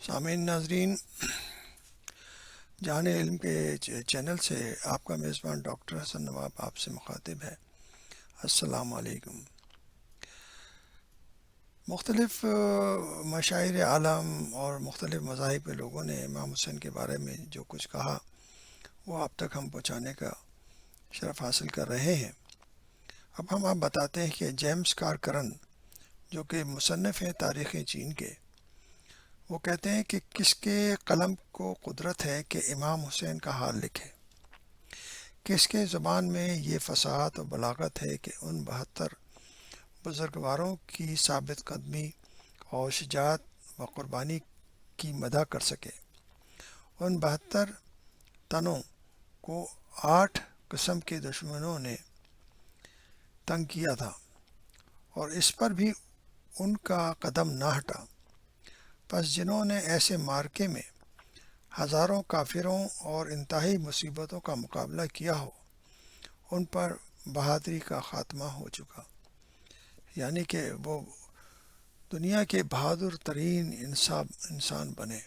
سامعین ناظرین، جہان علم کے چینل سے آپ کا میزبان ڈاکٹر حسن نواب آپ سے مخاطب ہے۔ السلام علیکم۔ مختلف مشاہیر عالم اور مختلف مذاہب کے لوگوں نے امام حسین کے بارے میں جو کچھ کہا وہ اب تک ہم پہنچانے کا شرف حاصل کر رہے ہیں۔ اب ہم آپ بتاتے ہیں کہ جیمز کارکرن جو کہ مصنف ہیں تاریخ چین کے، وہ کہتے ہیں کہ کس کے قلم کو قدرت ہے کہ امام حسین کا حال لکھے، کس کے زبان میں یہ فصاحت و بلاغت ہے کہ ان 72 بزرگواروں کی ثابت قدمی اور شجاعت و قربانی کی مدح کر سکے۔ ان 72 تنوں کو 8 قسم کے دشمنوں نے تنگ کیا تھا اور اس پر بھی ان کا قدم نہ ہٹا۔ پس جنہوں نے ایسے معرکے میں ہزاروں کافروں اور انتہائی مصیبتوں کا مقابلہ کیا ہو، ان پر بہادری کا خاتمہ ہو چکا، یعنی کہ وہ دنیا کے بہادر ترین انسان بنے۔